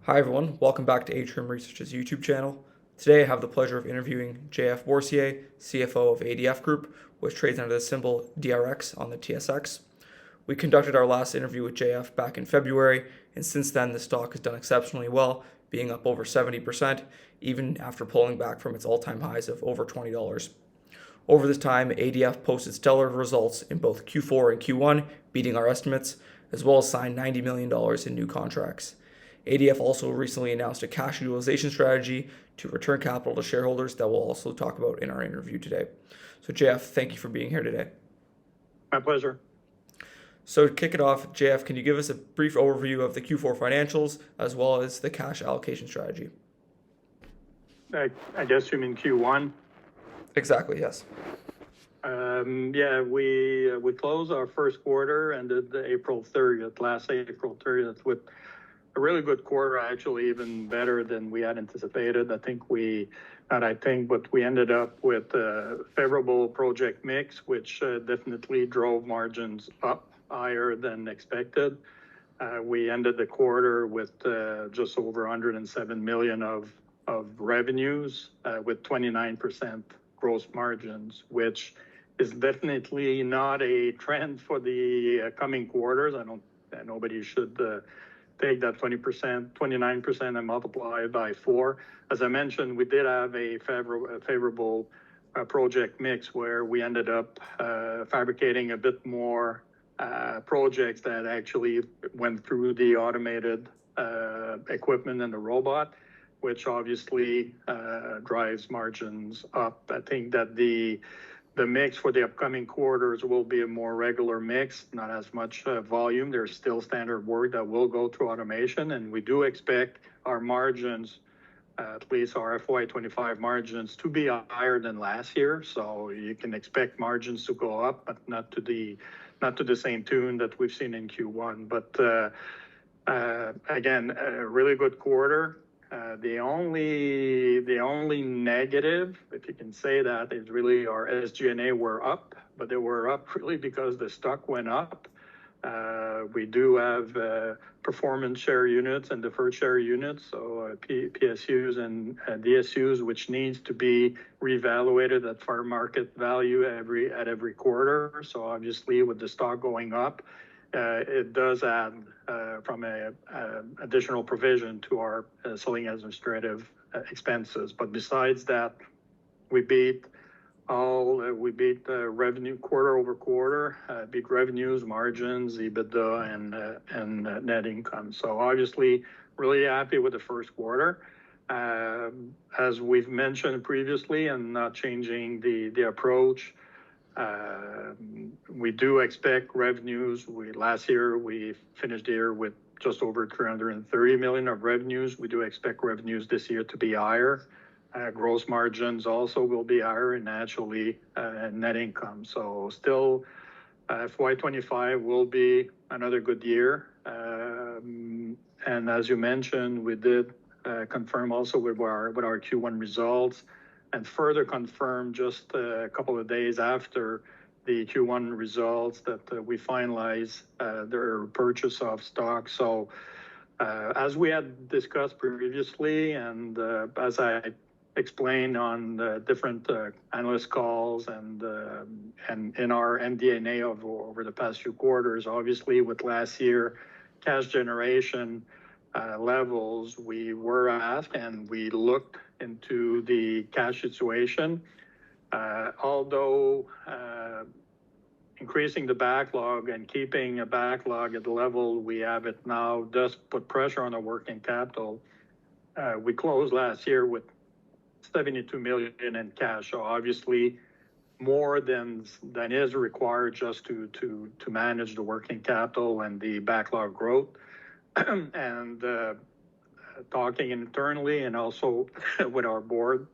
Hi everyone, welcome back to Atrium Research's YouTube channel. Today I have the pleasure of interviewing Jean-Francois Boursier, CFO of ADF Group, which trades under the symbol DRX on the TSX. We conducted our last interview with JF back in February, and since then the stock has done exceptionally well, being up over 70%, even after pulling back from its all-time highs of over $20. Over this time, ADF posted stellar results in both Q4 and Q1, beating our estimates, as well as signed $90 million in new contracts. ADF also recently announced a cash utilization strategy to return capital to shareholders that we'll also talk about in our interview today. So JF, thank you for being here today. My pleasure. So to kick it off, JF, can you give us a brief overview of the Q4 financials as well as the cash allocation strategy? I guess you mean Q1? Exactly, yes. We closed our first quarter, ended April 30th, last April 30th, with a really good quarter, actually even better than we had anticipated. We ended up with a favorable project mix, which definitely drove margins up higher than expected. We ended the quarter with just over 107 million of revenues with 29% gross margins, which is definitely not a trend for the coming quarters. Nobody should take that 29% and multiply it by 4. As I mentioned, we did have a favorable project mix where we ended up fabricating a bit more projects that actually went through the automated equipment and the robot, which obviously drives margins up. I think that the mix for the upcoming quarters will be a more regular mix, not as much volume. There's still standard work that will go through automation, and we do expect our margins, at least our FY25 margins, to be higher than last year. So you can expect margins to go up, but not to the same tune that we've seen in Q1. But again, a really good quarter. The only negative, if you can say that, is really our SG&A were up, but they were up really because the stock went up. We do have performance share units and deferred share units, so PSUs and DSUs, which needs to be reevaluated at fair market value at every quarter. So obviously, with the stock going up, it does add from a additional provision to our selling administrative expenses. But besides that, we beat revenue quarter over quarter, beat revenues, margins, EBITDA, and net income. So obviously, really happy with the first quarter. As we've mentioned previously, and not changing the approach, we do expect revenues. Last year, we finished the year with just over 330 million of revenues. We do expect revenues this year to be higher. Gross margins also will be higher, and naturally, net income. So still, FY25 will be another good year. And as you mentioned, we did confirm also with our Q1 results, and further confirm just a couple of days after the Q1 results that we finalized their purchase of stock. So as we had discussed previously, and as I explained on the different analyst calls and in our MD&A over the past few quarters, obviously with last year cash generation levels, we were asked and we looked into the cash situation. Although increasing the backlog and keeping a backlog at the level we have it now does put pressure on our working capital, we closed last year with 72 million in cash. So obviously more than is required just to manage the working capital and the backlog growth. And talking internally and also with our board,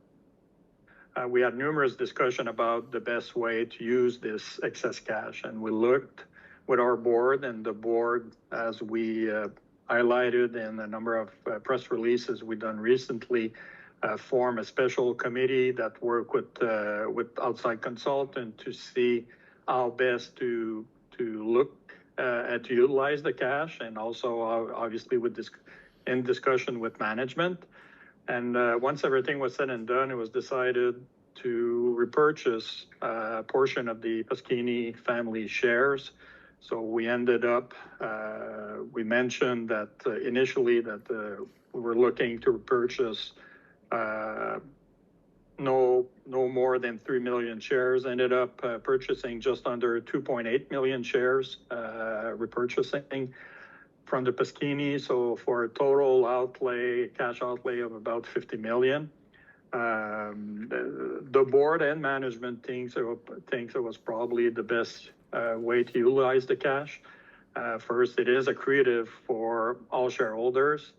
we had numerous discussions about the best way to use this excess cash. And we looked with our board, and the board, as we highlighted in a number of press releases we've done recently, form a special committee that work with outside consultant to see how best to look to utilize the cash, and also obviously with in discussion with management. And once everything was said and done, it was decided to repurchase a portion of the Pasquini family shares. So we ended up, we mentioned that initially that we were looking to repurchase no more than 3 million shares, ended up purchasing just under 2.8 million shares, repurchasing from the Pasquini. So for a total outlay, cash outlay of about 50 million. The board and management thinks it was probably the best way to utilize the cash. First, it is accretive for all shareholders.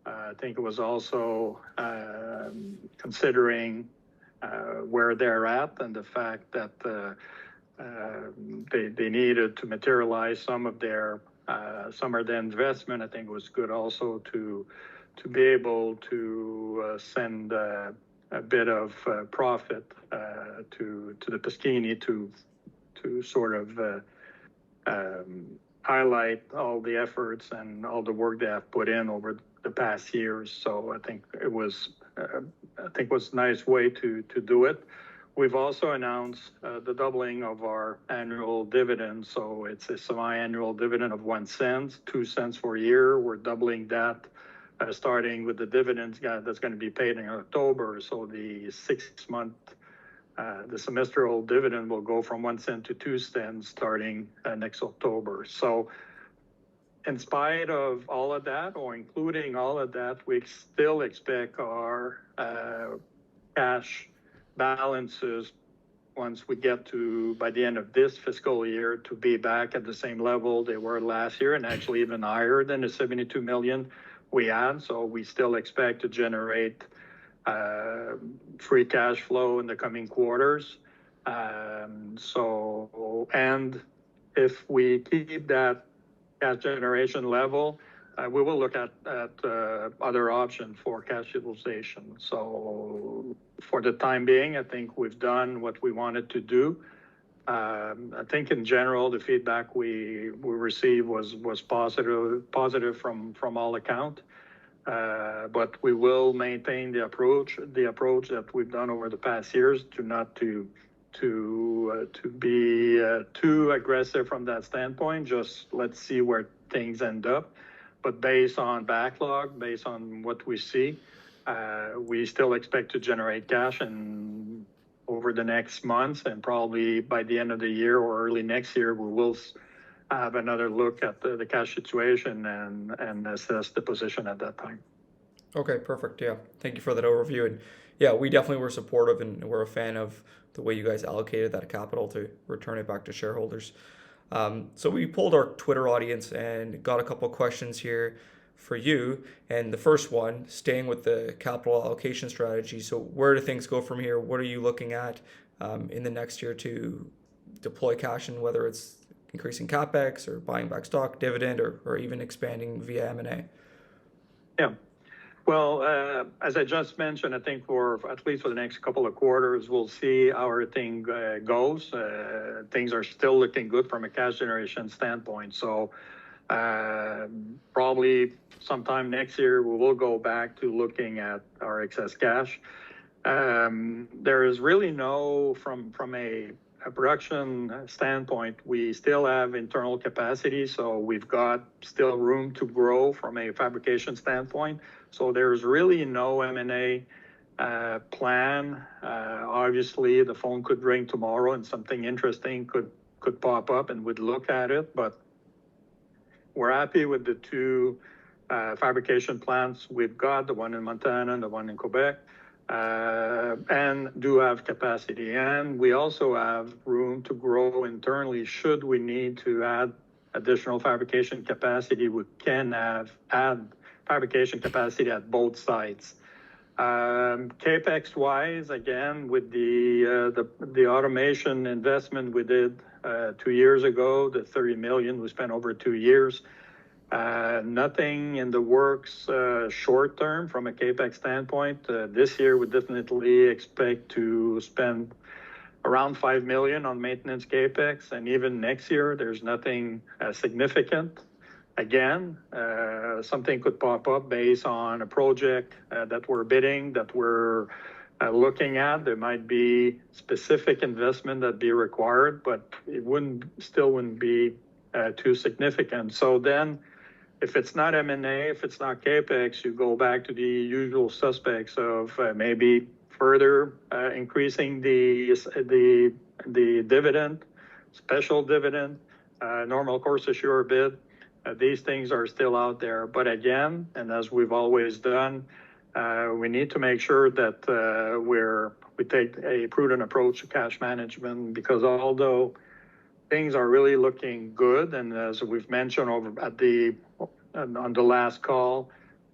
I think it was also considering where they're at and the fact that they needed to materialize some of their investment. I think it was good also to be able to send a bit of profit to the Pasquini to sort of highlight all the efforts and all the work they have put in over the past years. So I think it was a nice way to do it. We've also announced the doubling of our annual dividend. So it's a semi-annual dividend of 1 cent, 2 cents for a year. We're doubling that, starting with the dividends that's going to be paid in October. So the 6 month, the semestral dividend will go from 1 cent to 2 cents starting next October. So in spite of all of that, or including all of that, we still expect our cash balances, once we get to, by the end of this fiscal year, to be back at the same level they were last year, and actually even higher than the 72 million we had. So we still expect to generate free cash flow in the coming quarters. And if we keep that cash generation level, we will look at other options for cash utilization. So for the time being, I think we've done what we wanted to do. I think in general, the feedback we received was positive from all accounts. But we will maintain the approach that we've done over the past years to be too aggressive from that standpoint. Just let's see where things end up. But based on backlog, based on what we see, we still expect to generate cash and over the next months, and probably by the end of the year or early next year, we will have another look at the cash situation and assess the position at that time. Okay, perfect. Yeah, thank you for that overview. And yeah, we definitely were supportive, and we're a fan of the way you guys allocated that capital to return it back to shareholders. So we polled our Twitter audience and got a couple of questions here for you. And the first one, staying with the capital allocation strategy. So where do things go from here? What are you looking at in the next year to deploy cash in, whether it's increasing CapEx or buying back stock, dividend, or even expanding via M&A? Yeah. Well, as I just mentioned, I think at least for the next couple of quarters, we'll see how everything goes. Things are still looking good from a cash generation standpoint. So probably sometime next year, we will go back to looking at our excess cash. There is really from a production standpoint, we still have internal capacity. So we've got still room to grow from a fabrication standpoint. So there's really no M&A plan. Obviously, the phone could ring tomorrow and something interesting could pop up and we'd look at it. But we're happy with the two fabrication plants we've got, the one in Montana and the one in Quebec, and do have capacity. And we also have room to grow internally. Should we need to add additional fabrication capacity, we can add fabrication capacity at both sites. CapEx-wise, again, with the automation investment we did 2 years ago, the 30 million we spent over 2 years, nothing in the works short term from a CapEx standpoint. This year, we definitely expect to spend around 5 million on maintenance CapEx, and even next year, there's nothing significant. again, something could pop up based on a project that we're bidding, that we're looking at. There might be specific investment that be required, but it still wouldn't be too significant. So then, if it's not M&A, if it's not CAPEX, you go back to the usual suspects of maybe further increasing the dividend, special dividend, normal course issuer bid. These things are still out there. But again, and as we've always done, we need to make sure that we take a prudent approach to cash management, because although things are really looking good, and as we've mentioned on the last call,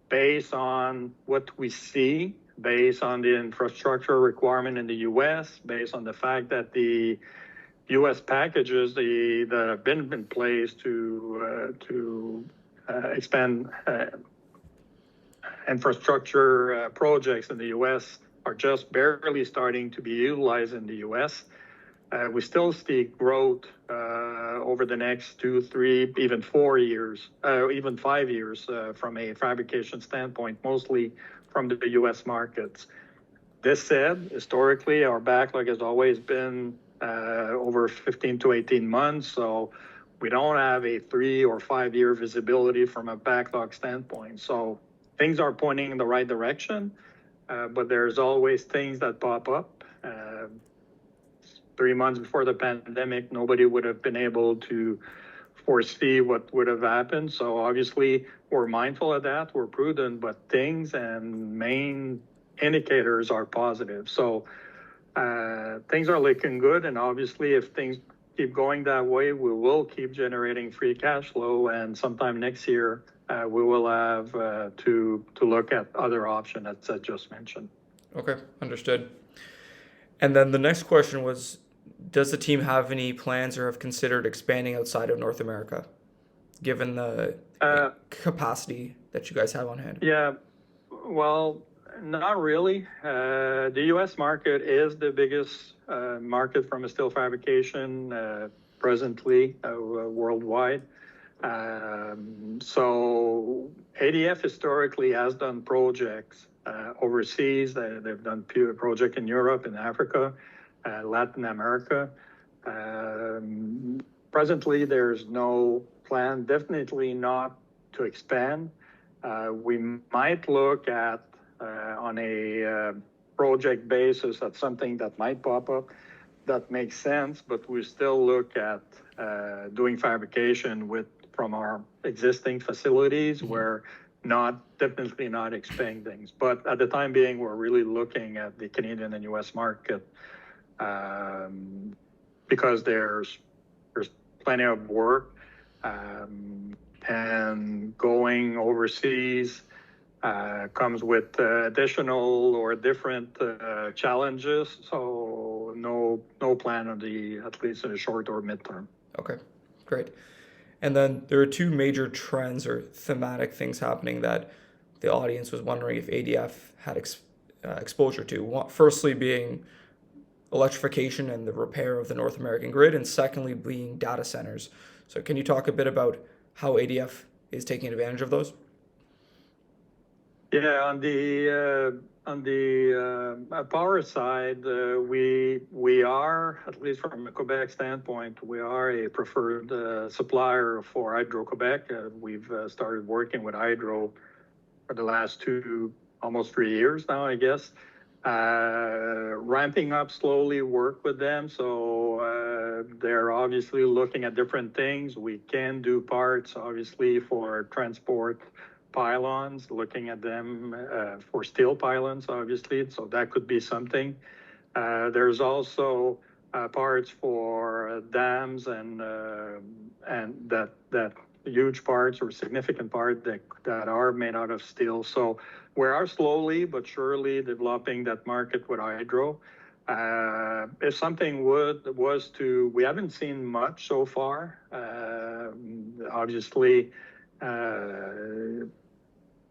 based on what we see, based on the infrastructure requirement in the U.S., based on the fact that the U.S. packages that have been in place to expand infrastructure projects in the U.S. are just barely starting to be utilized in the U.S. We still see growth over the next 2, 3, even 4 years, even 5 years from a fabrication standpoint, mostly from the U.S. markets. This said, historically, our backlog has always been over 15 to 18 months, so we don't have a 3 or 5 year visibility from a backlog standpoint. So things are pointing in the right direction, but there's always things that pop up. 3 months before the pandemic, nobody would have been able to foresee what would have happened. So obviously, we're mindful of that, we're prudent, but things and main indicators are positive. So things are looking good, and obviously, if things keep going that way, we will keep generating free cash flow, and sometime next year, we will have to look at other options as I just mentioned. Okay, understood. And then the next question was, does the team have any plans or have considered expanding outside of North America, given the capacity that you guys have on hand? Yeah, well, not really. The U.S. market is the biggest market from a steel fabrication presently worldwide. So ADF historically has done projects overseas. They've done projects in Europe and Africa, Latin America. Presently, there's no plan, definitely not to expand. We might look at on a project basis at something that might pop up that makes sense, but we still look at doing fabrication from our existing facilities. We're definitely not expanding. But at the time being, we're really looking at the Canadian and U.S. market because there's plenty of work, and going overseas comes with additional or different challenges. So no plan at least in the short or midterm. Okay, great. And then there are two major trends or thematic things happening that the audience was wondering if ADF had exposure to. Firstly being electrification and the repair of the North American grid, and secondly being data centers. So can you talk a bit about how ADF is taking advantage of those? Yeah, on the power side, we are, at least from a Quebec standpoint, we are a preferred supplier for Hydro-Quebec. We've started working with Hydro for the last almost 3 years now, I guess. Ramping up slowly, work with them. So they're obviously looking at different things. We can do parts, obviously, for transport pylons, looking at them for steel pylons, obviously. So that could be something. There's also parts for dams and that huge parts or significant parts that are made out of steel. So we are slowly but surely developing that market with Hydro. If something we haven't seen much so far. Obviously,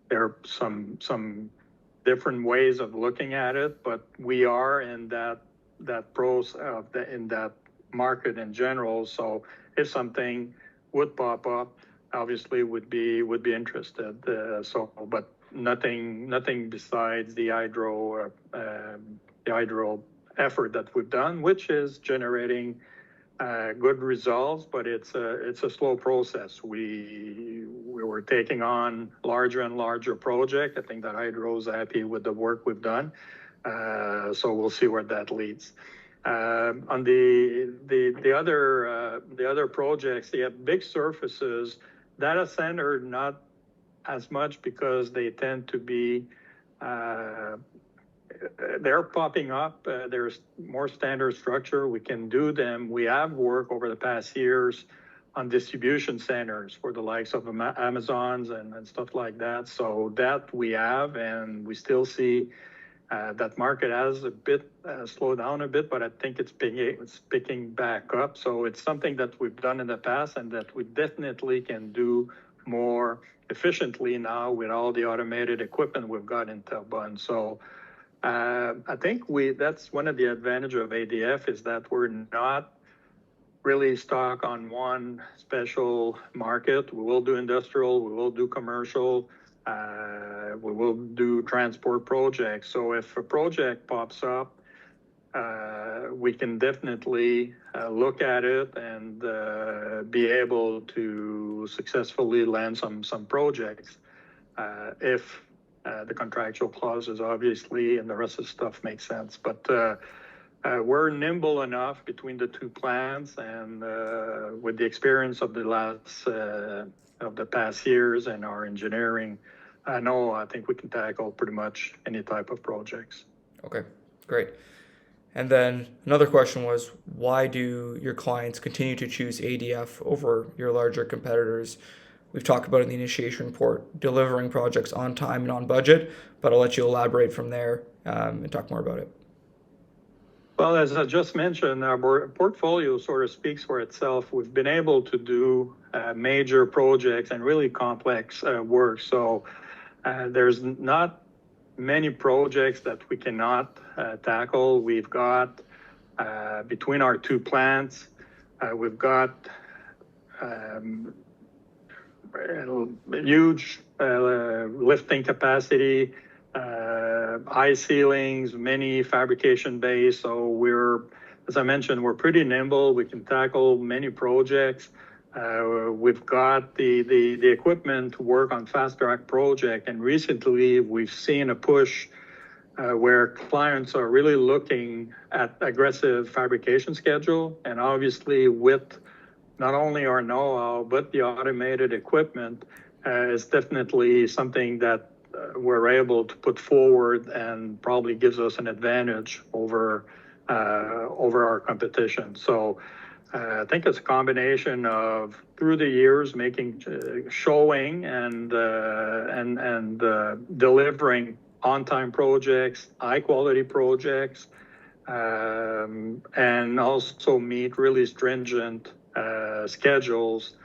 there are some different ways of looking at it, but we are in that process in that market in general. So if something would pop up, obviously would be interested. But nothing besides the hydro effort that we've done, which is generating good results, but it's a slow process. We were taking on larger and larger projects. I think that Hydro's happy with the work we've done, so we'll see where that leads. On the other projects, they have big surfaces. Data center not as much because they tend to be they're popping up. There's more standard structure. We can do them. We have worked over the past years on distribution centers for the likes of Amazons and stuff like that. So that we have, and we still see that market has a bit slowed down a bit, but I think it's picking back up. So it's something that we've done in the past and that we definitely can do more efficiently now with all the automated equipment we've got in Terrebonne. So I think that's one of the advantages of ADF is that we're not really stuck on one special market. We will do industrial, we will do commercial, we will do transport projects. So if a project pops up, we can definitely look at it and be able to successfully land some projects if the contractual clauses, obviously, and the rest of the stuff makes sense. But we're nimble enough between the two plants, and with the experience of the past years and our engineering, I think we can tackle pretty much any type of projects. Okay, great. And then another question was, why do your clients continue to choose ADF over your larger competitors? We've talked about in the initiation report, delivering projects on time and on budget, but I'll let you elaborate from there and talk more about it. Well, as I just mentioned, our portfolio sort of speaks for itself. We've been able to do major projects and really complex work. So there's not many projects that we cannot tackle. We've got, between our two plants, we've got huge lifting capacity, high ceilings, many fabrication bays. So as I mentioned, we're pretty nimble. We can tackle many projects. We've got the equipment to work on fast track project. And recently we've seen a push where clients are really looking at aggressive fabrication schedule. And obviously with not only our know-how, but the automated equipment is definitely something that we're able to put forward and probably gives us an advantage over our competition. So I think it's a combination of, through the years, showing and delivering on-time projects, high-quality projects, and also meet really stringent schedules.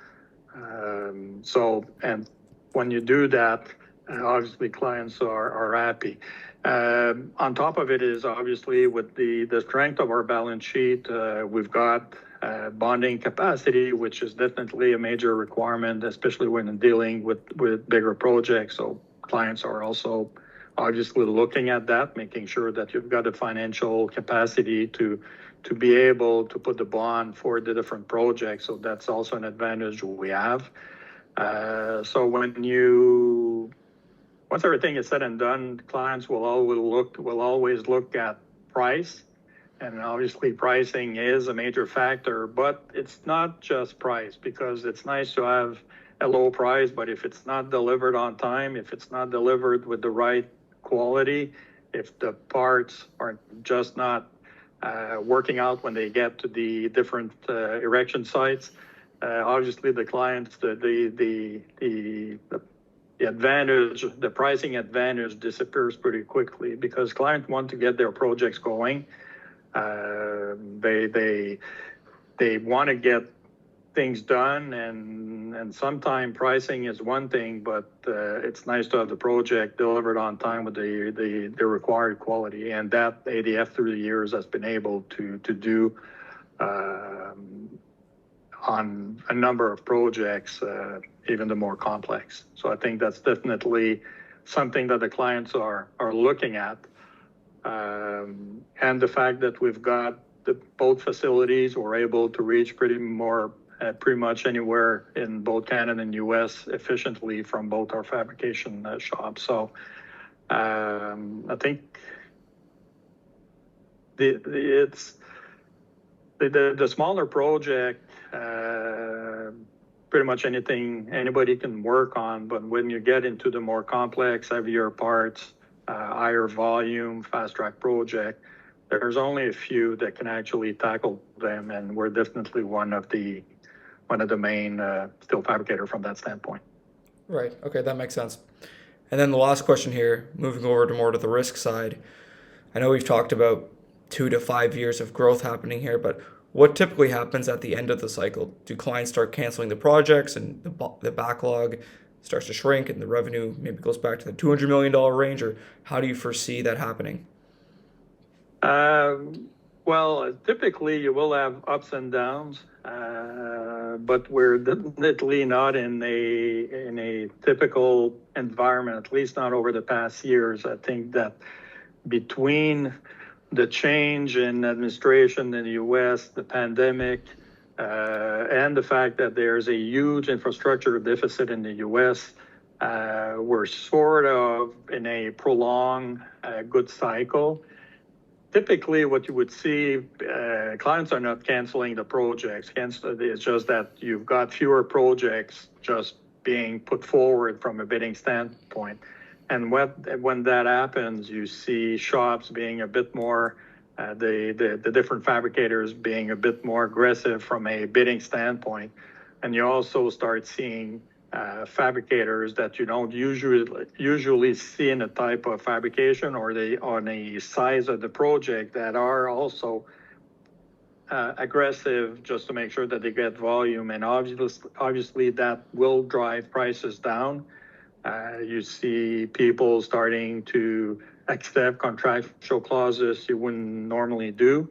And when you do that, obviously clients are happy. On top of it is obviously with the strength of our balance sheet, we've got bonding capacity, which is definitely a major requirement, especially when dealing with bigger projects. So clients are also obviously looking at that, making sure that you've got the financial capacity to be able to put the bond for the different projects. So that's also an advantage we have. So once everything is said and done, clients will always look at price. And obviously pricing is a major factor, but it's not just price, because it's nice to have a low price, but if it's not delivered on time, if it's not delivered with the right quality, if the parts are just not working out when they get to the different erection sites, obviously the clients, the advantage, the pricing advantage disappears pretty quickly, because clients want to get their projects going. They want to get things done, and sometimes pricing is one thing, but it's nice to have the project delivered on time with the required quality, and that ADF through the years has been able to do on a number of projects even the more complex. So I think that's definitely something that the clients are looking at. And the fact that we've got both facilities, we're able to reach pretty much anywhere in both Canada and US efficiently from both our fabrication shops. So I think it's the smaller project, pretty much anything anybody can work on, but when you get into the more complex, heavier parts, higher volume, fast track project, there's only a few that can actually tackle them, and we're definitely one of the main steel fabricator from that standpoint. Right. Okay, that makes sense. And then the last question here, moving over to more to the risk side. I know we've talked about 2 to 5 years of growth happening here, but what typically happens at the end of the cycle? Do clients start canceling the projects and the backlog starts to shrink and the revenue maybe goes back to the $200 million range, or how do you foresee that happening? Well, typically you will have ups and downs, but we're definitely not in a typical environment, at least not over the past years. I think that between the change in administration in the U.S., the pandemic, and the fact that there's a huge infrastructure deficit in the U.S., we're sort of in a prolonged good cycle. Typically, what you would see, clients are not canceling the projects. It's just that you've got fewer projects just being put forward from a bidding standpoint. And when that happens, you see shops being a bit more, the different fabricators being a bit more aggressive from a bidding standpoint. And you also start seeing fabricators that you don't usually see in a type of fabrication or on a size of the project that are also aggressive just to make sure that they get volume. And obviously that will drive prices down. You see people starting to accept contractual clauses you wouldn't normally do.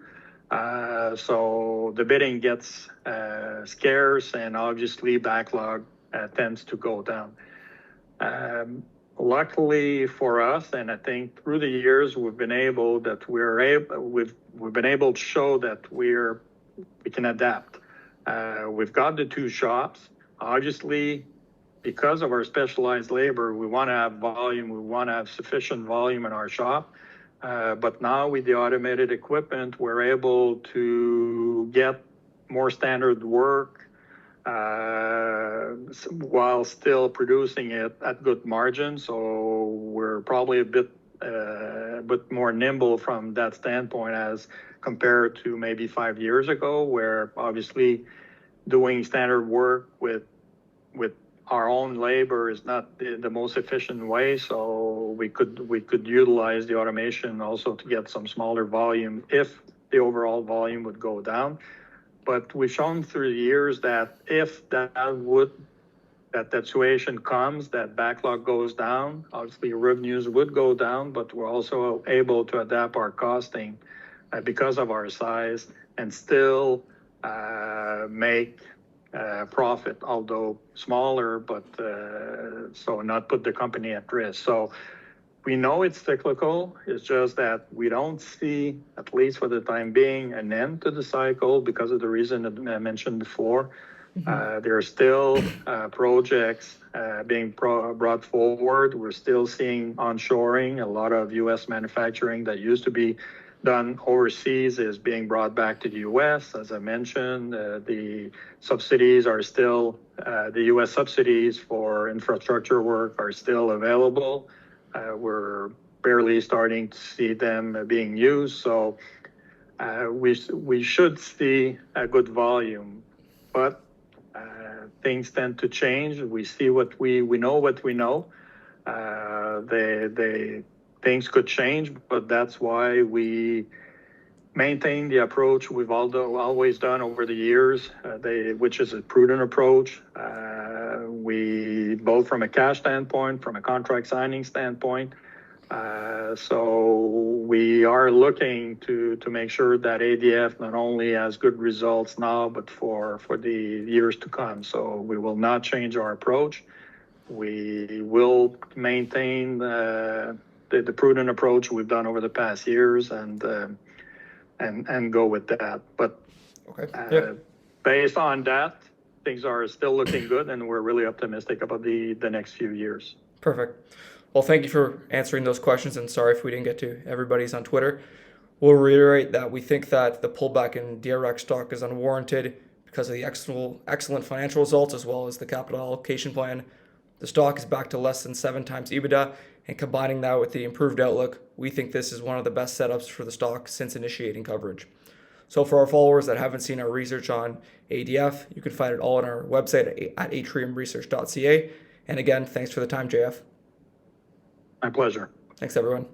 So the bidding gets scarce, and obviously backlog tends to go down. Luckily for us, and I think through the years we've been able to show that we can adapt. We've got the two shops. Obviously, because of our specialized labor, we want to have volume. We want to have sufficient volume in our shop. But now with the automated equipment, we're able to get more standard work while still producing it at good margin. So we're probably a bit more nimble from that standpoint as compared to maybe 5 years ago, where obviously doing standard work with our own labor is not the most efficient way. So we could utilize the automation also to get some smaller volume if the overall volume would go down. But we've shown through the years that if that situation comes, that backlog goes down, obviously revenues would go down, but we're also able to adapt our costing because of our size and still make profit, although smaller, but so not put the company at risk. So we know it's cyclical. It's just that we don't see, at least for the time being, an end to the cycle because of the reason that I mentioned before. There are still projects being brought forward. We're still seeing onshoring. A lot of U.S. manufacturing that used to be done overseas is being brought back to the U.S. As I mentioned, the subsidies are still, the U.S. subsidies for infrastructure work are still available. We're barely starting to see them being used. So we should see a good volume, but things tend to change. We see what we know what we know. Things could change, but that's why we maintain the approach we've always done over the years, which is a prudent approach. We, both from a cash standpoint, from a contract signing standpoint, So we are looking to make sure that ADF not only has good results now, but for the years to come. So we will not change our approach. We will maintain the prudent approach we've done over the past years and go with that. But based on that, things are still looking good, and we're really optimistic about the next few years. Perfect. Well, thank you for answering those questions, and sorry if we didn't get to everybody's on Twitter. We'll reiterate that we think that the pullback in DRX stock is unwarranted because of the excellent financial results as well as the capital allocation plan. The stock is back to less than 7 times EBITDA, and combining that with the improved outlook, we think this is one of the best setups for the stock since initiating coverage. So for our followers that haven't seen our research on ADF, you can find it all on our website at atriumresearch.ca. And again, thanks for the time, JF. My pleasure. Thanks, everyone.